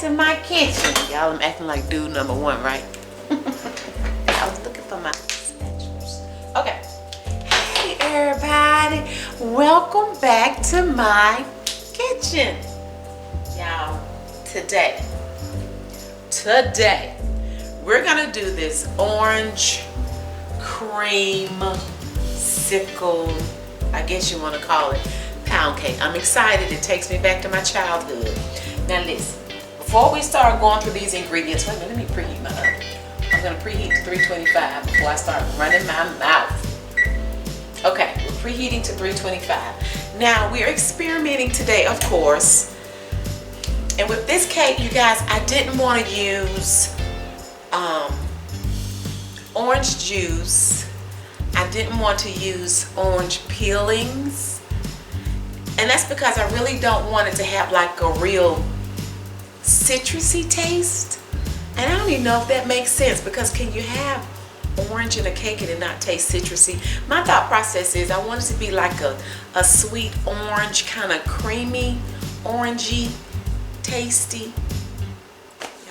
to my kitchen. Y'all, I'm acting like dude number one, right? I was looking for my spatulas. Okay. Hey, everybody. Welcome back to my kitchen. Y'all, today, we're going to do this Orange Creamsicle, I guess you want to call it, pound cake. I'm excited. It takes me back to my childhood. Now listen, before we start going through these ingredients, wait a minute, let me preheat my oven. I'm going to preheat to 325 before I start running my mouth. Okay, we're preheating to 325. Now we're experimenting today, of course. And with this cake, you guys, I didn't want to use orange juice. I didn't want to use orange peelings. And that's because I really don't want it to have like a real citrusy taste. And I don't even know if that makes sense, because can you have orange in a cake and it not taste citrusy? My thought process is I want it to be like a sweet orange, kind of creamy, orangey, tasty.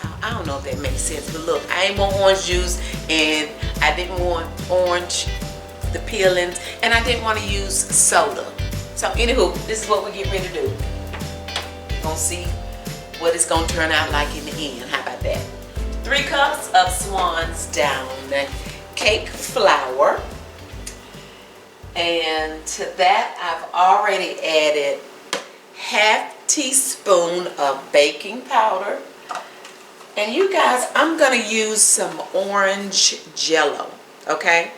Now, I don't know if that makes sense, but look, I ain't want orange juice, and I didn't want orange, the peelings, and I didn't want to use soda. So anywho, this is what we're getting ready to do. We're gonna see what it's gonna turn out like in the end. How about that? 3 cups of Swan's Down cake flour. And to that, I've already added ½ teaspoon of baking powder. And you guys, I'm gonna use some orange Jello, okay?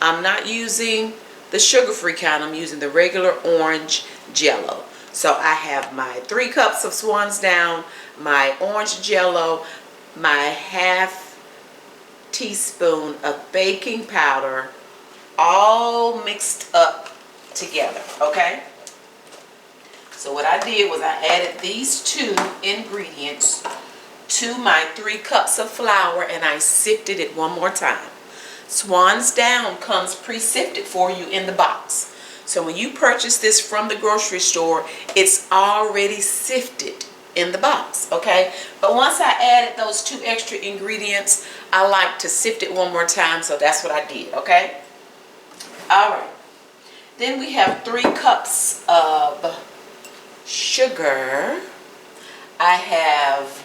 I'm not using the sugar-free kind, I'm using the regular orange Jello. So I have my 3 cups of Swan's Down, my orange Jello, my ½ teaspoon of baking powder, all mixed up together, okay? So what I did was I added these 2 ingredients to my 3 cups of flour, and I sifted it one more time. Swan's Down comes pre-sifted for you in the box. So when you purchase this from the grocery store, it's already sifted in the box, okay? But once I added those 2 extra ingredients, I like to sift it one more time, so that's what I did, okay? All right. Then we have 3 cups of sugar. I have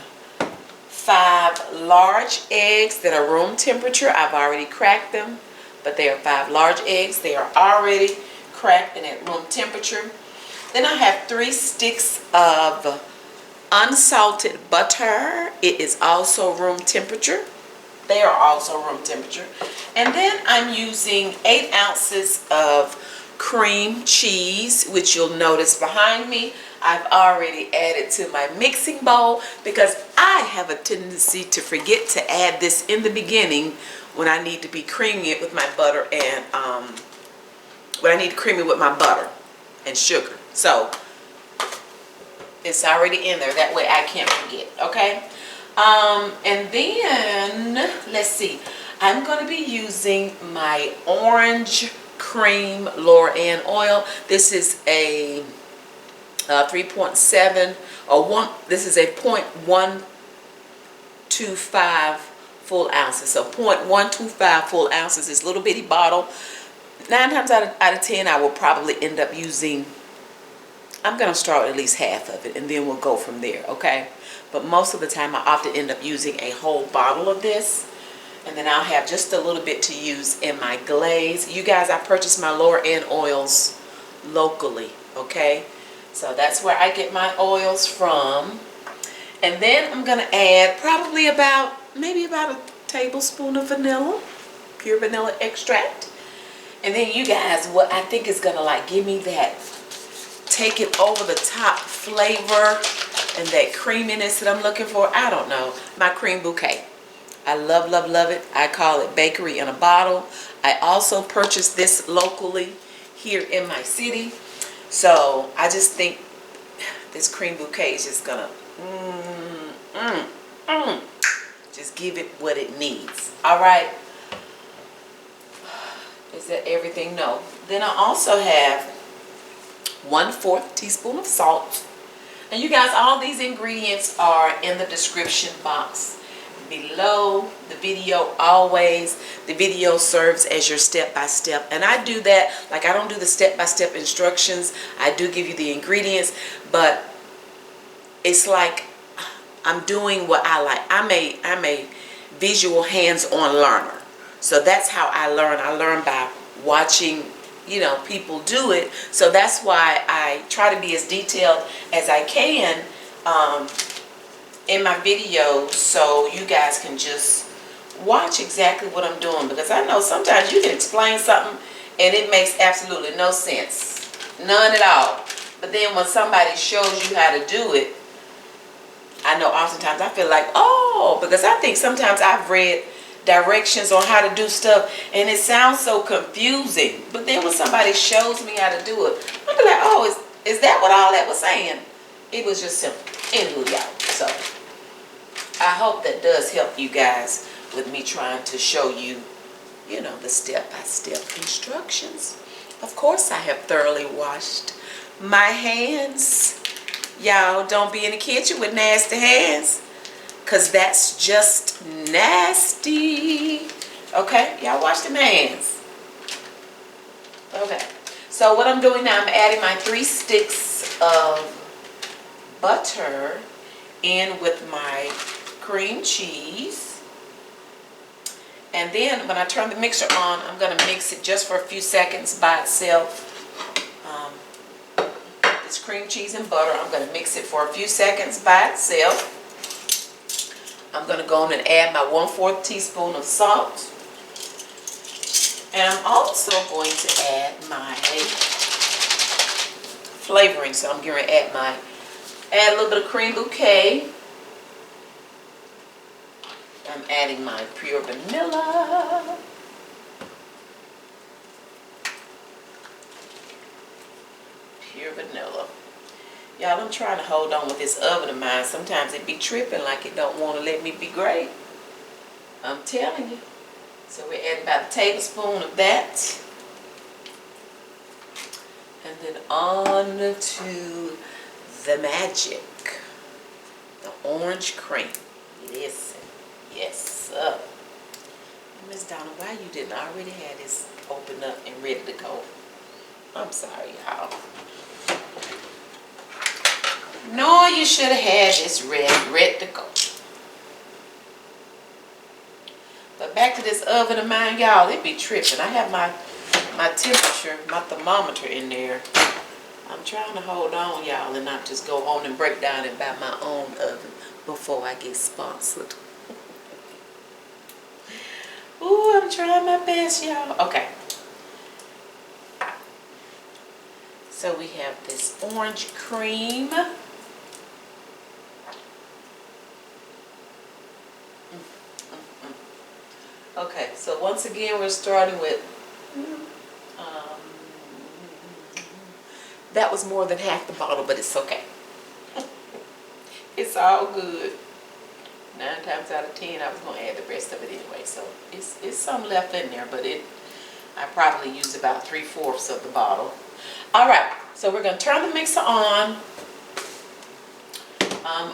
5 large eggs that are room temperature. I've already cracked them, but they are 5 large eggs. They are already cracked and at room temperature. Then I have 3 sticks of unsalted butter. It is also room temperature. They are also room temperature. And then I'm using 8 ounces of cream cheese, which you'll notice behind me. I've already added to my mixing bowl, because I have a tendency to forget to add this in the beginning when I need to be creaming it with my butter and when I need to cream it with my butter and sugar. So it's already in there, that way I can't forget, okay? And then let's see, I'm going to be using my orange cream Lorraine oil. This is a 3.7 or 1. This is a 0.125 full ounces. So 0.125 full ounces. This little bitty bottle. 9 times out of 10, I will probably end up using. I'm gonna start with at least half of it, and then we'll go from there. Okay. But most of the time, I often end up using a whole bottle of this, and then I'll have just a little bit to use in my glaze. You guys, I purchased my Lorraine oils locally. Okay. So that's where I get my oils from. And then I'm going to add probably maybe about a tablespoon of vanilla, pure vanilla extract. And then you guys, what I think is going to like give me that, take it over the top flavor and that creaminess that I'm looking for. I don't know. My cream bouquet. I love, love, love it. I call it bakery in a bottle. I also purchased this locally here in my city. So I just think this cream bouquet is just gonna just give it what it needs. All right. Is that everything? No. Then I also have 1/4 teaspoon of salt. And you guys, all these ingredients are in the description box below the video. Always, the video serves as your step-by-step, and I do that. Like, I don't do the step-by-step instructions. I do give you the ingredients, but it's like I'm doing what I like. I'm a visual hands-on learner, so that's how I learn. I learn by watching, you know, people do it. So that's why I try to be as detailed as I can in my videos, so you guys can just watch exactly what I'm doing, because I know sometimes you can explain something and it makes absolutely no sense, none at all. But then when somebody shows you how to do it, I know oftentimes I feel like, oh, because I think sometimes I've read directions on how to do stuff and it sounds so confusing. But then when somebody shows me how to do it, I'll be like, oh, is that what all that was saying? It was just simple. Anywho, y'all. So I hope that does help you guys with me trying to show you, you know, the step-by-step instructions. Of course, I have thoroughly washed my hands. Y'all, don't be in the kitchen with nasty hands, because that's just nasty. Okay, y'all wash them hands. Okay, so what I'm doing now, I'm adding my 3 sticks of butter in with my cream cheese. And then when I turn the mixer on, I'm going to mix it just for a few seconds by itself. This cream cheese and butter, I'm going to mix it for a few seconds by itself. I'm going to go on and add my 1/4 teaspoon of salt. And I'm also going to add my flavoring. So I'm going to add a little bit of cream bouquet. I'm adding my pure vanilla. Pure vanilla. Y'all, I'm trying to hold on with this oven of mine. Sometimes it be tripping like it don't want to let me be great. I'm telling you. So we're adding about a tablespoon of that. And then on to the magic. The orange cream. Listen. Yes, sir. Miss Donna, why you didn't already have this open up and ready to go? I'm sorry, y'all. No, you should have had this ready to go. But back to this oven of mine, y'all, it be tripping. I have my temperature, my thermometer in there. I'm trying to hold on, y'all, and not just go on and break down and buy my own oven before I get sponsored. Ooh, I'm trying my best, y'all. Okay. So we have this orange cream. Okay, so once again, we're starting with, that was more than half the bottle, but it's okay. It's all good. 9 times out of 10, I was going to add the rest of it anyway. So it's some left in there, but I probably used about 3/4 of the bottle. All right, so we're going to turn the mixer on.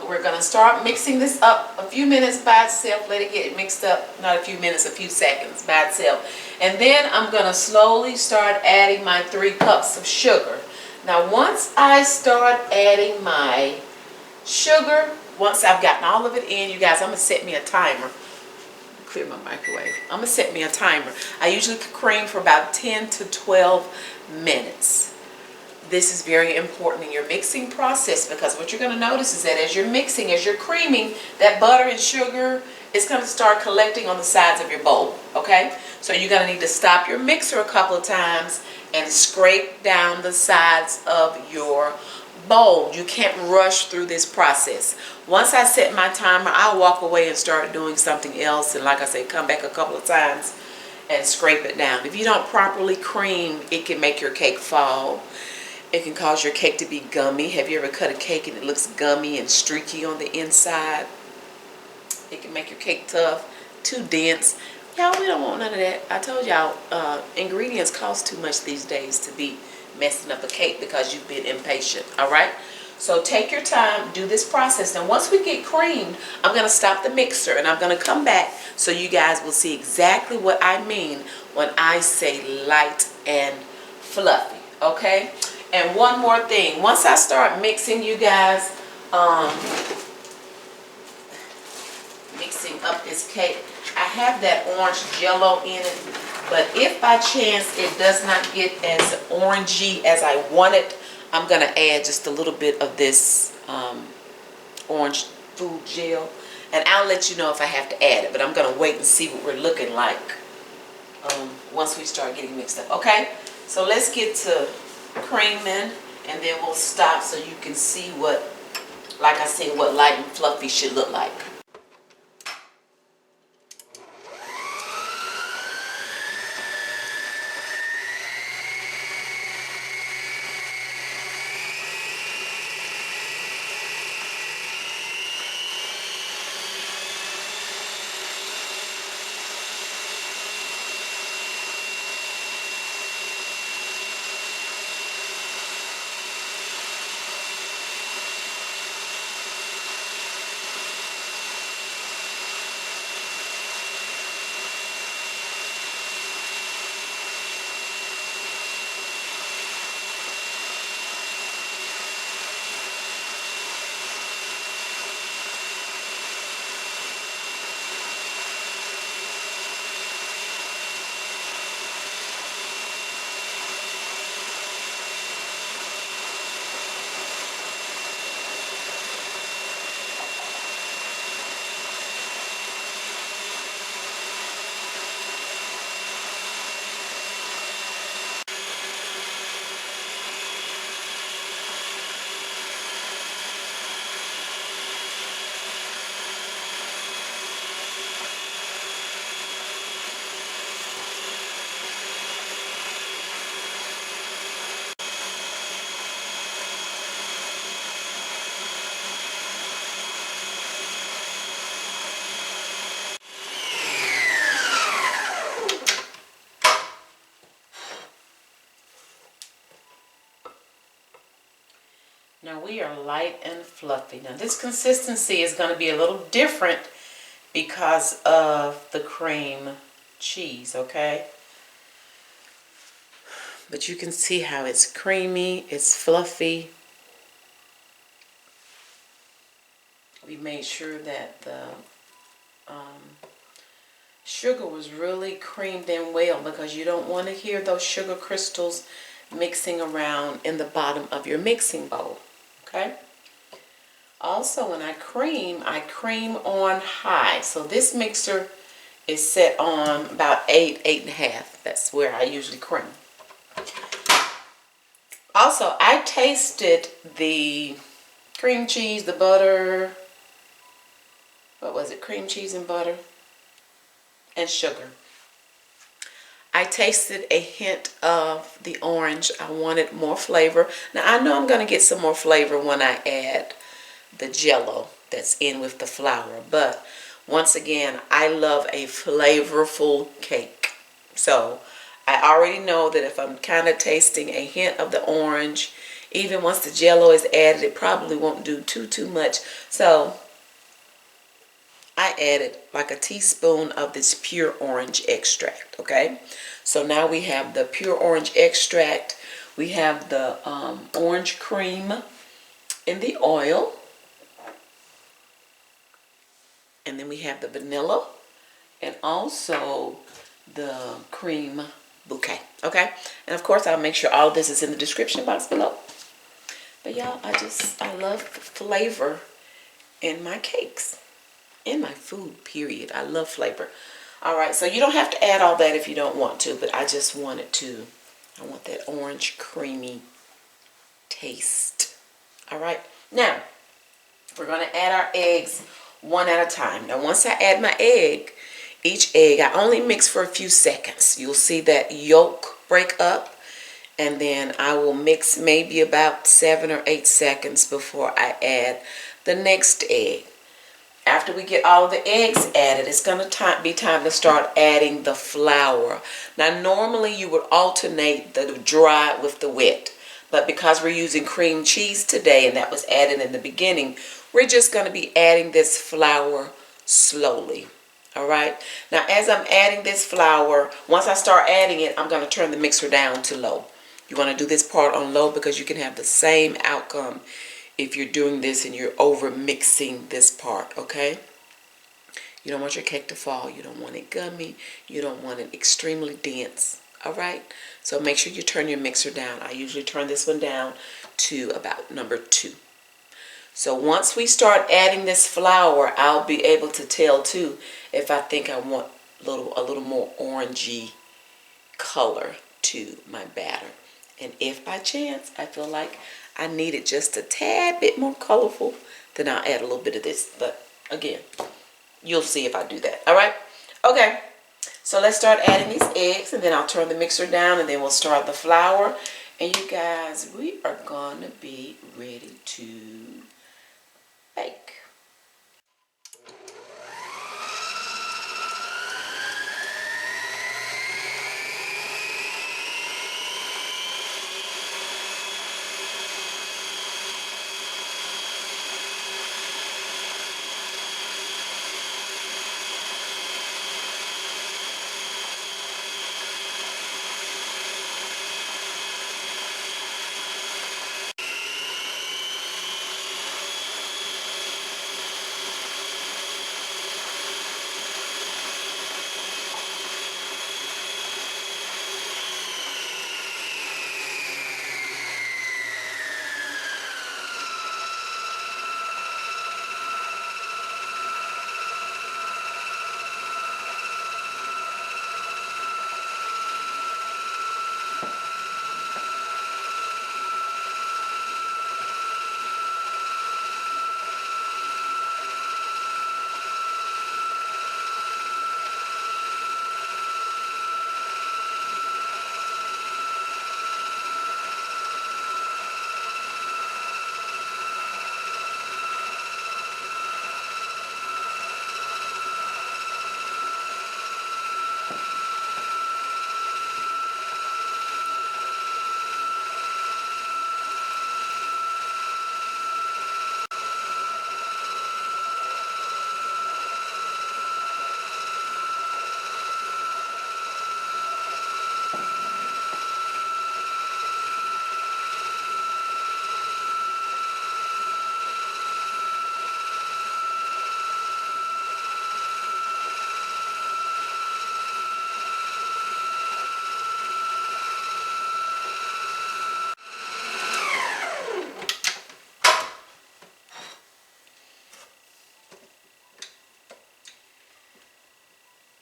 We're going to start mixing this up a few minutes by itself. Let it get mixed up, not a few minutes, a few seconds by itself. And then I'm going to slowly start adding my 3 cups of sugar. Now, once I start adding my sugar, once I've gotten all of it in, you guys, I'm going to set me a timer. Clear my microwave. I'm going to set me a timer. I usually cream for about 10 to 12 minutes. This is very important in your mixing process, because what you're going to notice is that as you're mixing, as you're creaming, that butter and sugar is going to start collecting on the sides of your bowl, okay? So you're going to need to stop your mixer a couple of times and scrape down the sides of your bowl. You can't rush through this process. Once I set my timer, I'll walk away and start doing something else, and like I said, come back a couple of times and scrape it down. If you don't properly cream, it can make your cake fall. It can cause your cake to be gummy. Have you ever cut a cake and it looks gummy and streaky on the inside? It can make your cake tough, too dense. Y'all, we don't want none of that. I told y'all, ingredients cost too much these days to be messing up a cake because you've been impatient. All right? So take your time, do this process. Now once we get creamed, I'm going to stop the mixer and I'm going to come back so you guys will see exactly what I mean when I say light and fluffy, okay? And one more thing, once I start mixing, you guys, mixing up this cake, I have that orange Jello in it, but if by chance it does not get as orangey as I want it, I'm going to add just a little bit of this orange food gel, and I'll let you know if I have to add it, but I'm going to wait and see what we're looking like once we start getting mixed up, okay? So let's get to creaming, and then we'll stop so you can see what, like I said, what light and fluffy should look like. Now we are light and fluffy. Now this consistency is going to be a little different because of the cream cheese, okay? But you can see how it's creamy, it's fluffy. We made sure that the sugar was really creamed in well, because you don't want to hear those sugar crystals mixing around in the bottom of your mixing bowl, okay? Also, when I cream on high. So this mixer is set on about 8.5. That's where I usually cream. Also, I tasted the cream cheese, the butter, what was it, cream cheese and butter and sugar. I tasted a hint of the orange. I wanted more flavor. Now I know I'm going to get some more flavor when I add the Jello that's in with the flour, but once again, I love a flavorful cake. So I already know that if I'm kind of tasting a hint of the orange, even once the Jello is added, it probably won't do too much. So I added like a teaspoon of this pure orange extract, okay? So now we have the pure orange extract. We have the orange cream in the oil. And then we have the vanilla and also the cream bouquet, okay? And of course, I'll make sure all of this is in the description box below. But y'all, I love flavor in my cakes, in my food, period. I love flavor. All right, so you don't have to add all that if you don't want to, but I just wanted to. I want that orange creamy taste. All right, now we're going to add our eggs one at a time. Now once I add my egg, each egg, I only mix for a few seconds. You'll see that yolk break up, and then I will mix maybe about 7 or 8 seconds before I add the next egg. After we get all the eggs added, it's going to be time to start adding the flour. Now normally you would alternate the dry with the wet, But because we're using cream cheese today, and that was added in the beginning, we're just going to be adding this flour slowly. All right. Now, as I'm adding this flour, once I start adding it, I'm going to turn the mixer down to low. You want to do this part on low because you can have the same outcome if you're doing this and you're over mixing this part, okay? You don't want your cake to fall. You don't want it gummy. You don't want it extremely dense, all right? So make sure you turn your mixer down. I usually turn this one down to about number 2. So once we start adding this flour, I'll be able to tell too if I think I want a little more orangey color to my batter. And if by chance I feel like I need it just a tad bit more colorful, then I'll add a little bit of this. But again, you'll see if I do that. All right? Okay. So let's start adding these eggs, and then I'll turn the mixer down, and then we'll start the flour. And you guys, we are going to be ready to bake.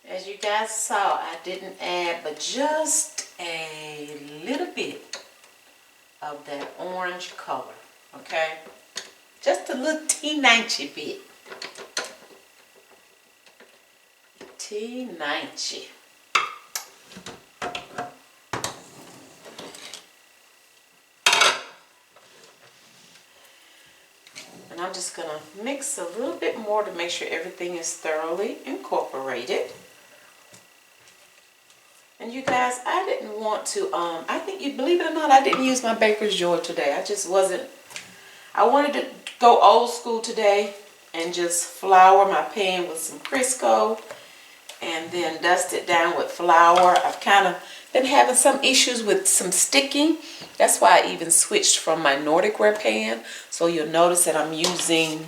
As you guys saw, I didn't add but just a little bit of that orange color, okay? Just a little teeny bit. Teeny. And I'm just gonna mix a little bit more to make sure everything is thoroughly incorporated. And you guys, I didn't want to, I think you believe it or not, I didn't use my Baker's Joy today. I just wasn't, I wanted to go old school today and just flour my pan with some Crisco and then dust it down with flour. I've kind of been having some issues with some sticking. That's why I even switched from my Nordic ware pan. So you'll notice that I'm using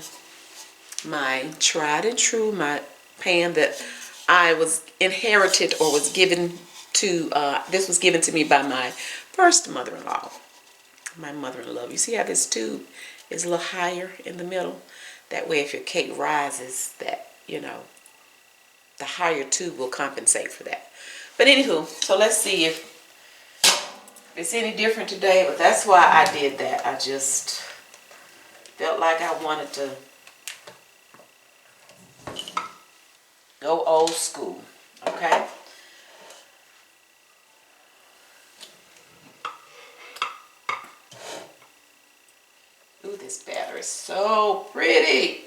my tried and true, my pan that I was inherited or was given to, this was given to me by my first mother-in-law. My mother-in-law. You see how this tube is a little higher in the middle? That way if your cake rises, that, you know, the higher tube will compensate for that. But anywho, so let's see if it's any different today, but that's why I did that. I just felt like I wanted to go old school, okay? Ooh, this batter is so pretty.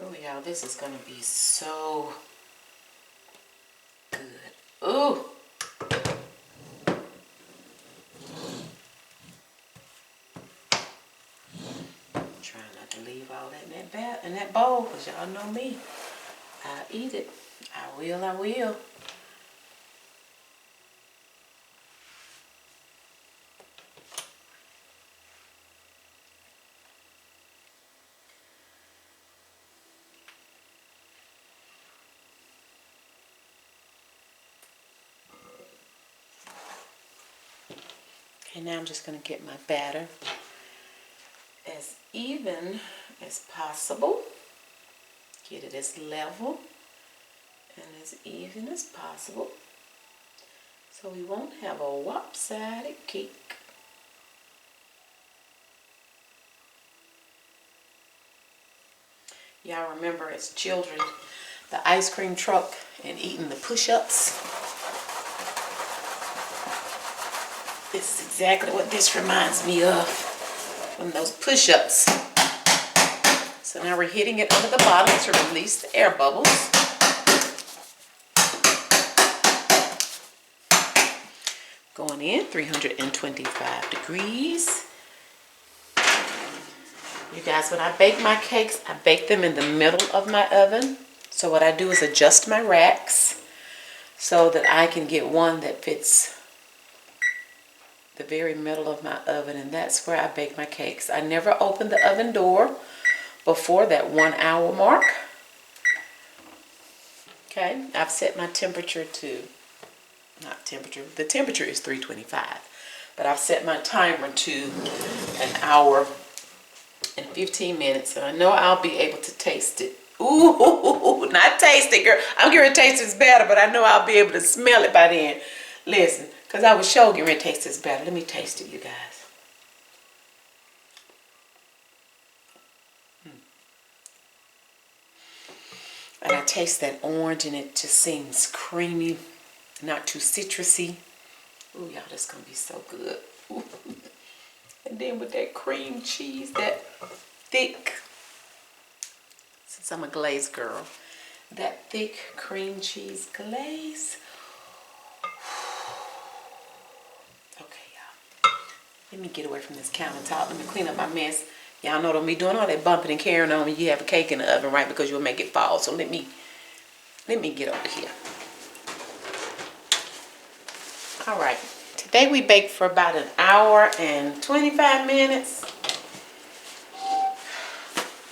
Oh, y'all, this is gonna be so good. Ooh. Trying not to leave all that in that bowl, because y'all know me. I'll eat it. I will, I will. Okay, now I'm just going to get my batter as even as possible. Get it as level and as even as possible, so we won't have a lopsided cake. Y'all remember as children, the ice cream truck and eating the push-ups? This is exactly what this reminds me of, from those push-ups. So now we're hitting it under the bottom to release the air bubbles. Going in 325 degrees. You guys, when I bake my cakes, I bake them in the middle of my oven. So what I do is adjust my racks so that I can get one that fits the very middle of my oven, and that's where I bake my cakes. I never open the oven door before that 1 hour mark. Okay, I've set my temperature to, the temperature is 325, but I've set my timer to 1 hour and 15 minutes, and I know I'll be able to taste it. Ooh, not taste it, girl. I'm getting ready to taste this better, but I know I'll be able to smell it by then. Listen, because I was sure getting ready to taste this better. Let me taste it, you guys. And I taste that orange, and it just seems creamy, not too citrusy. Ooh, y'all, that's going to be so good. Ooh. And then with that cream cheese, that thick, since I'm a glaze girl, that thick cream cheese glaze. Okay, y'all. Let me get away from this countertop. Let me clean up my mess. Y'all know don't be doing all that bumping and carrying on when you have a cake in the oven, right? Because you'll make it fall. So let me get over here. All right. Today we baked for about 1 hour and 25 minutes.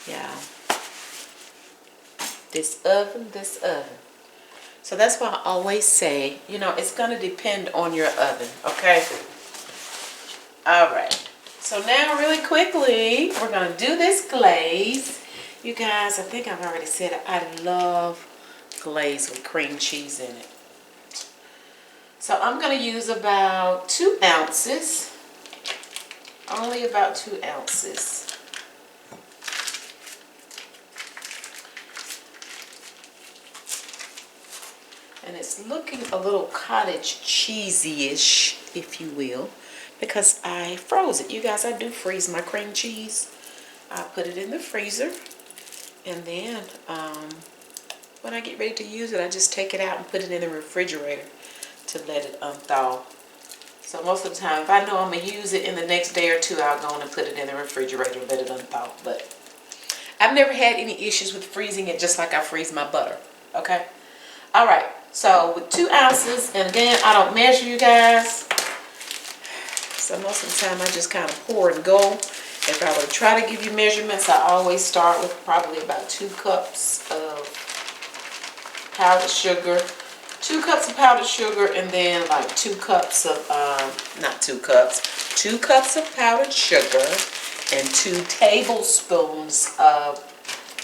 Yeah. This oven. So that's why I always say, you know, it's going to depend on your oven, okay? All right. So now really quickly, we're going to do this glaze. You guys, I think I've already said it. I love glaze with cream cheese in it. So I'm going to use about 2 ounces. Only about 2 ounces. And it's looking a little cottage cheesy-ish, if you will, because I froze it. You guys, I do freeze my cream cheese. I put it in the freezer, and then when I get ready to use it, I just take it out and put it in the refrigerator to let it unthaw. So most of the time, if I know I'm going to use it in the next day or two, I'll go on and put it in the refrigerator and let it unthaw. But I've never had any issues with freezing it, just like I freeze my butter. Okay? All right. So with 2 ounces, and again, I don't measure, you guys. So most of the time, I just kind of pour and go. If I were to try to give you measurements, I always start with probably about 2 cups of powdered sugar. 2 cups of powdered sugar, and then like 2 cups of, not 2 cups, 2 cups of powdered sugar and 2 tablespoons of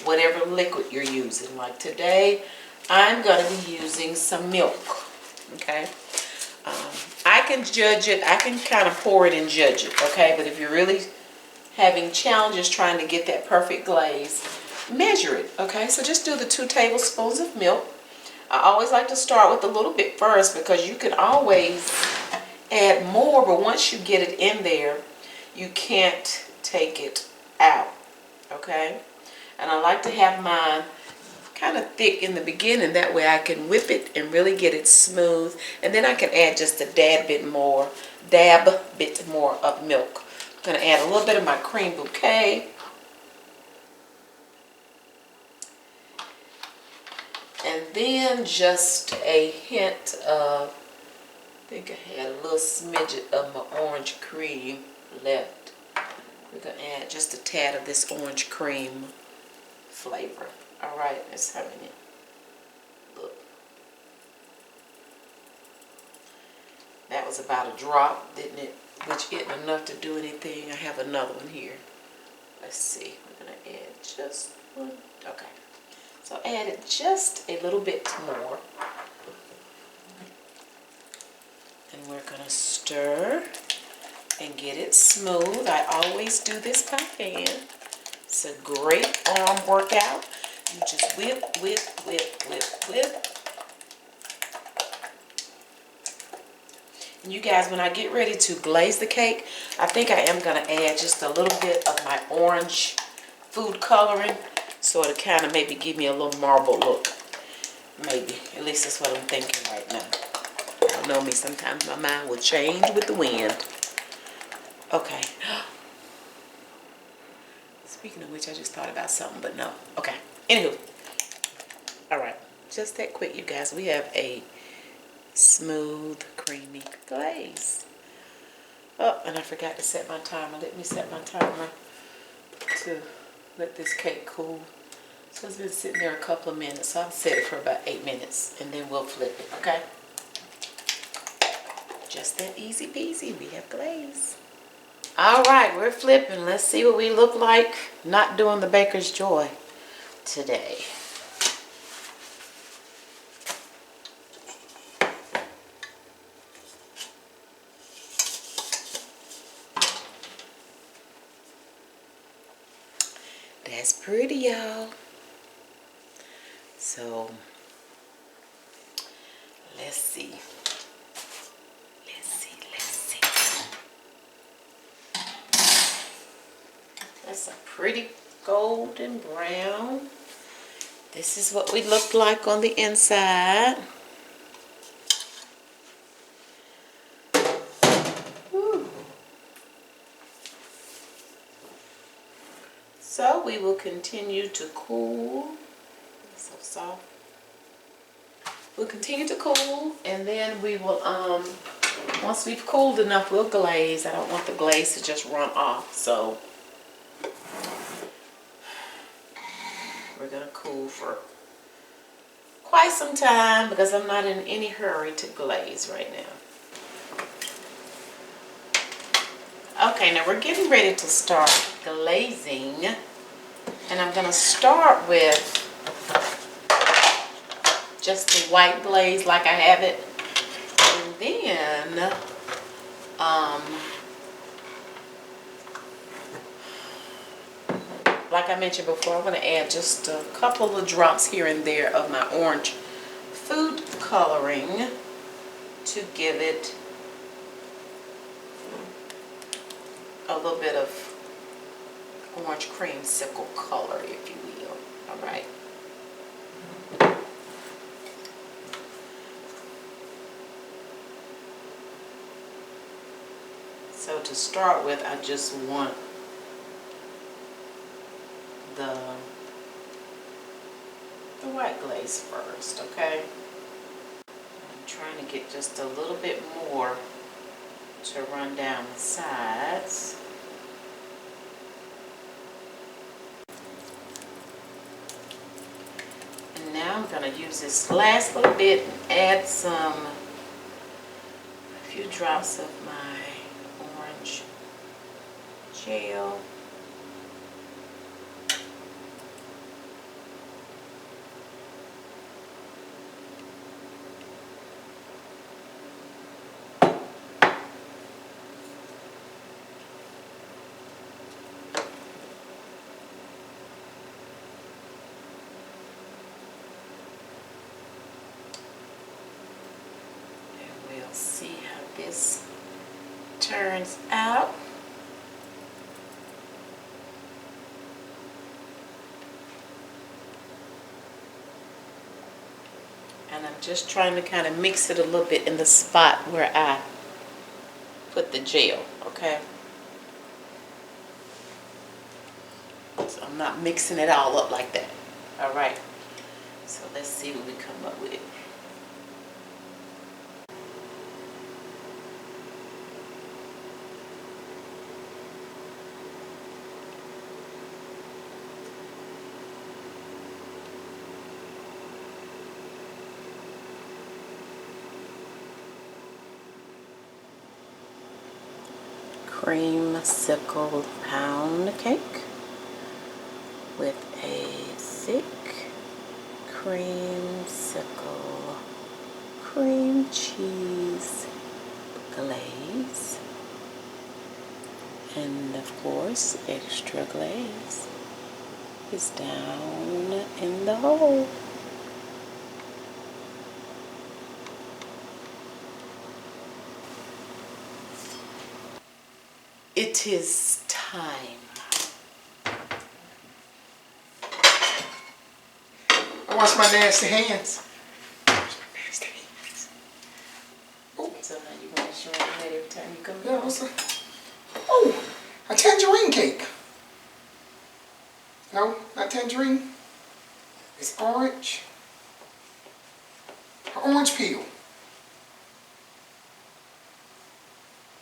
whatever liquid you're using. Like today, I'm going to be using some milk, okay? I can judge it. I can kind of pour it and judge it, okay? But if you're really having challenges trying to get that perfect glaze, measure it, okay? So just do the 2 tablespoons of milk. I always like to start with a little bit first because you can always add more, but once you get it in there, you can't take it out, okay? And I like to have mine kind of thick in the beginning. That way I can whip it and really get it smooth. And then I can add just a dab bit more of milk. I'm going to add a little bit of my cream bouquet. And then just a hint of, I think I had a little smidget of my orange cream left. We're going to add just a tad of this orange cream flavor. Alright, that's how many. Look. That was about a drop, didn't it? Which isn't enough to do anything. I have another one here. Let's see. We're going to add just one. Okay. So added just a little bit more. And we're going to stir and get it smooth. I always do this by hand. It's a great arm workout. You just whip, whip, whip, whip, whip. And you guys, when I get ready to glaze the cake, I think I am going to add just a little bit of my orange food coloring. So it'll kind of maybe give me a little marble look. Maybe. At least that's what I'm thinking right now. Y'all know me, sometimes my mind will change with the wind. Okay. Speaking of which, I just thought about something, but no. Okay. Anywho. Alright. Just that quick, you guys. We have a smooth, creamy glaze. Oh, and I forgot to set my timer. Let me set my timer to let this cake cool. So it's been sitting there a couple of minutes. So I'll set it for about 8 minutes and then we'll flip it, okay? Just that easy peasy. We have glaze. Alright, we're flipping. Let's see what we look like not doing the baker's joy today. That's pretty, y'all. So, let's see. That's a pretty golden brown. This is what we look like on the inside. Woo. So we will continue to cool. It's so soft. We'll continue to cool, and then we will, once we've cooled enough, we'll glaze. I don't want the glaze to just run off, so we're going to cool for quite some time because I'm not in any hurry to glaze right now. Okay, now we're getting ready to start glazing, and I'm going to start with just the white glaze like I have it, and then like I mentioned before, I'm going to add just a couple of drops here and there of my orange food coloring to give it a little bit of orange creamsicle color, if you will. Alright. So to start with, I just want the white glaze first, okay? I'm trying to get just a little bit more to run down the sides. And now I'm going to use this last little bit and add a few drops of my orange gel. See how this turns out. And I'm just trying to kind of mix it a little bit in the spot where I put the gel, okay? So I'm not mixing it all up like that. All right. So let's see what we come up with. Creamsicle pound cake with a thick creamsicle cream cheese glaze, and of course extra glaze is down in the hole. It is time. I wash my nasty hands. Oh. So now you want to show them that every time you come Yeah, in? what's that? Oh, a tangerine cake. No, not tangerine. It's orange. An orange peel.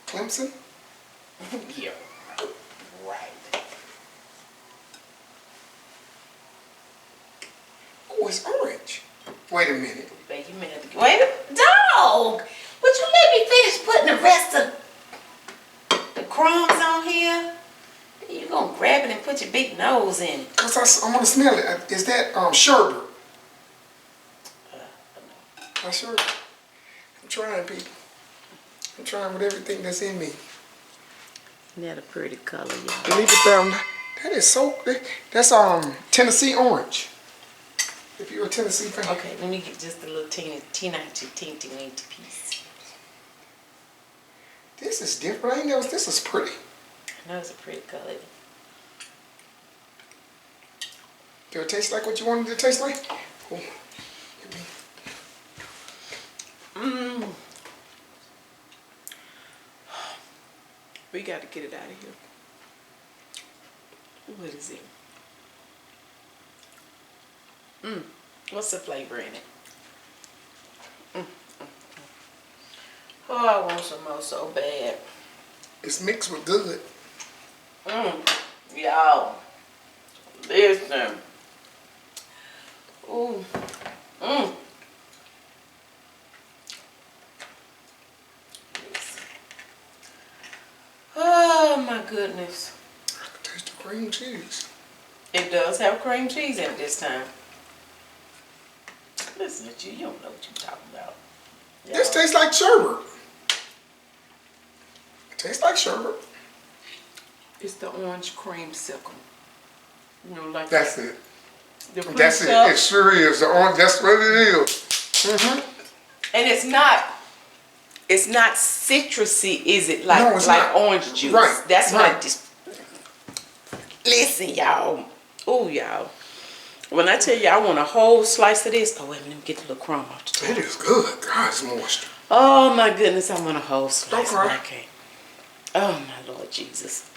Clemson. Yeah. Right. Oh, it's orange. Wait a minute. Wait a minute. Wait a dog! Would you let me finish putting the rest of the crumbs on here? You gonna grab it and put your big nose in it. Cause I want to smell it. Is that sherbet? Not sherbet. I'm trying, people. I'm trying with everything that's in me. Isn't that a pretty color, y'all? Leave it down. That is so. That's Tennessee orange. If you're a Tennessee fan. Okay, let me get just a little teeny piece. This is different. I ain't know this is pretty. I know it's a pretty color. Do it taste like what you wanted it to taste like? Oh. Mmm. We got to get it out of here. What is it? What's the flavor in it? Oh, I want some more so bad. It's mixed with good. Y'all, listen. Ooh. Oh my goodness. I can taste the cream cheese. It does have cream cheese in it this time. Listen to you, you don't know what you're talking about. This tastes like sherbet. It tastes like sherbet. It's the orange creamsicle. You know, like That's it. the That's it. It sure is. The orange. That's what it is. And it's not citrusy, is it? Like, No, it's like not. orange juice. Right, That's what right. I just. Listen, y'all. Oh, y'all. When I tell you I want a whole slice of this. Oh, wait a minute. Let me get the little crumb off the top. It is good. God, it's moist. Oh, my goodness. I want a whole slice. Don't cry. But I can't. Oh, my Lord Jesus.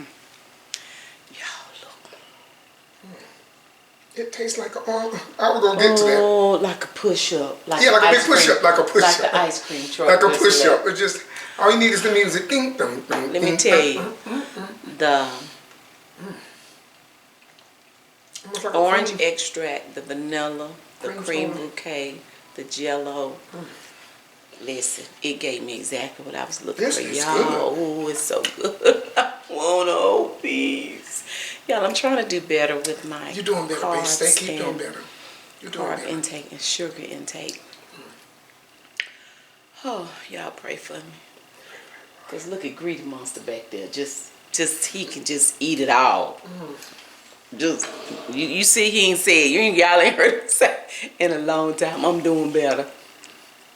Y'all, look. It tastes like a. I was gonna get to that. Oh, like a push-up. Like Yeah, like a big ice cream- push-up. Like a push-up. Like the ice cream truck. Like a push-up. push-up. It just all you need is the music. Ding, ding, ding, Let me ding, tell ding, you, ding. the Almost like a orange cream. extract, the vanilla, the cream bouquet, the Jello. Listen, it gave me exactly what I was looking This for, is y'all. good. Oh, it's so good. I want a whole piece. Y'all, I'm trying to do better with my You're doing better, baby. Stay, carbs keep doing and better. You're doing carb better. intake and sugar intake. Oh, y'all pray for me. Because look at Greedy Monster back there. Just he can just eat it all. Just, you see he ain't said, y'all ain't heard him say in a long time, I'm doing better.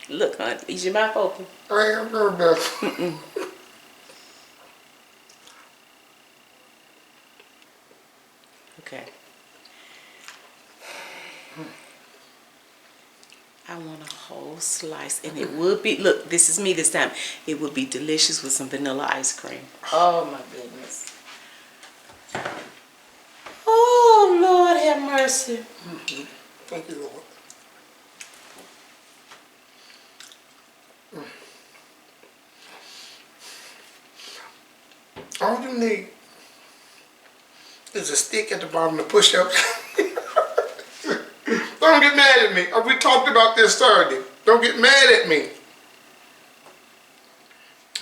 Look, honey, is your mouth open? I am doing better. Okay. I want a whole slice, and it would be, look, this is me this time. It would be delicious with some vanilla ice cream. Oh my goodness. Oh Lord have mercy. Thank you, Lord. All you need is a stick at the bottom to push up. Don't get mad at me. We talked about this Saturday. Don't get mad at me.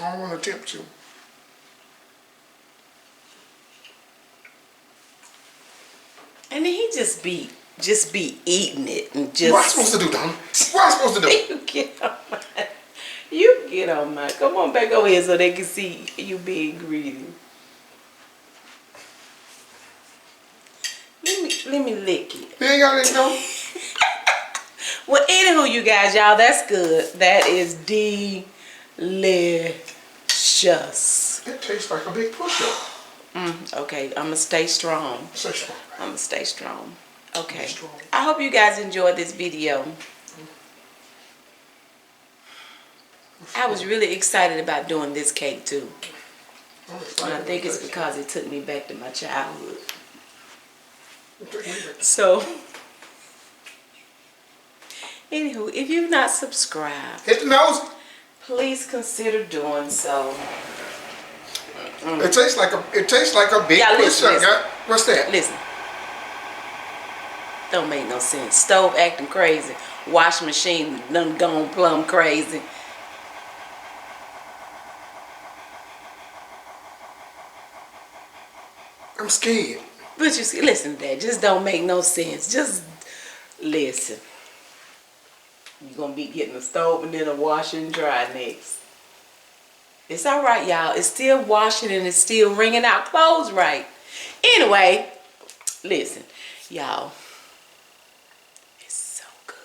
I don't want to tempt you. And then he just be eating it and just. What am I supposed to do, Donna? What am I supposed to do? You get on my. Come on back over here so they can see you being greedy. Let me lick it. You ain't got it, no? Well, anywho, you guys, y'all, that's good. That is delicious. It tastes like a big push-up. Okay, I'm gonna stay strong. Stay strong. I'm gonna stay strong. Okay. Stay strong. I hope you guys enjoyed this video. I was really excited about doing this cake too. And I think it's because it took me back to my childhood. So, anywho, if you've not subscribed, hit the nose. please consider doing so. It tastes like a big push-up. What's that? Listen. Don't make no sense. Stove acting crazy. Washing machine done gone plumb crazy. I'm scared. But you see, listen to that. Just don't make no sense. Just listen. You're going to be getting a stove and then a washer and dry next. It's all right, y'all. It's still washing and it's still wringing out clothes right. Anyway, listen, y'all. It's so good.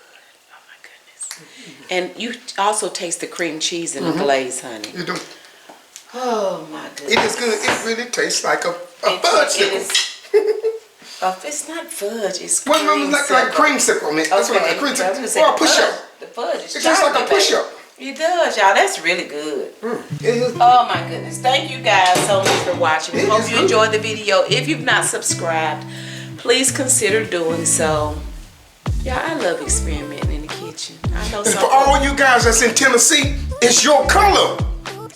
Oh, my goodness. And you also taste the cream cheese in the glaze, honey. You do. Oh, my goodness. It is good. It really tastes like a fudge. It's not fudge, it's well, no, like a creamsicle, man. That's what it's a creamsicle. Or a push-up. The fudge is it tastes like a push-up. It does, y'all. That's really good. Oh my goodness. Thank you guys so much for watching. We hope you enjoyed the video. If you've not subscribed, please consider doing so. Y'all, I love experimenting in the kitchen. I know and for all you guys that's in Tennessee, it's your color.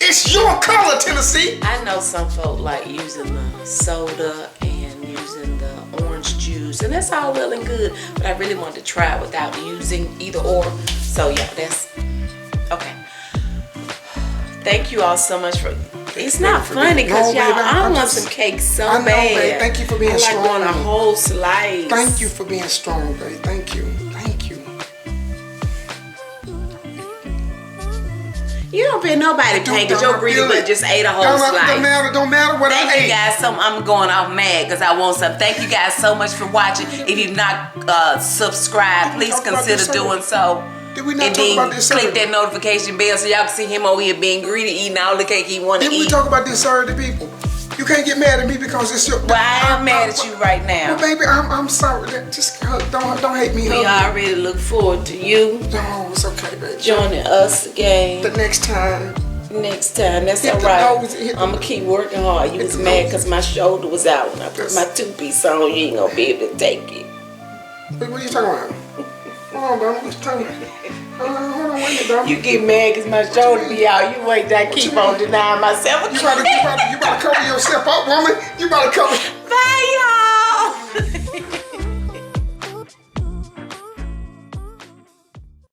It's your color, Tennessee. I know some folk like using the soda and using the orange juice, and that's all well and good, but I really wanted to try it without using either or. So yeah, that's okay. Thank you all so much for. It's not funny because y'all, I want some cake so bad. Babe. Thank you for being strong. I want a whole slice. Thank you for being strong, babe. Thank you. Thank you. You don't pay nobody pay because your greedy butt just ate a whole slice. Don't matter what I ate. Thank you guys so much. I'm going off mad because I want some. Thank you guys so much for watching. If you've not subscribed, please consider doing so. Did we not talk about this Saturday? Click that notification bell so y'all can see him over here being greedy, eating all the cake he want to eat. Did we talk about this Saturday, people? You can't get mad at me because it's your. Well, I am mad at you right now. Well, baby, I'm sorry. Just don't hate me. We already look forward to you. No, it's okay, baby. Joining us again. The next time. That's all right. I'm gonna keep working hard. You was mad because my shoulder was out when I put my two-piece on. You ain't gonna be able to take it. What are you talking about? Hold on, Donna. What you talking about? Hold on, wait a minute, Donna. You get mad because my shoulder be out. You wait till I keep on denying myself. You better cover yourself up, woman. You better cover. Bye, y'all.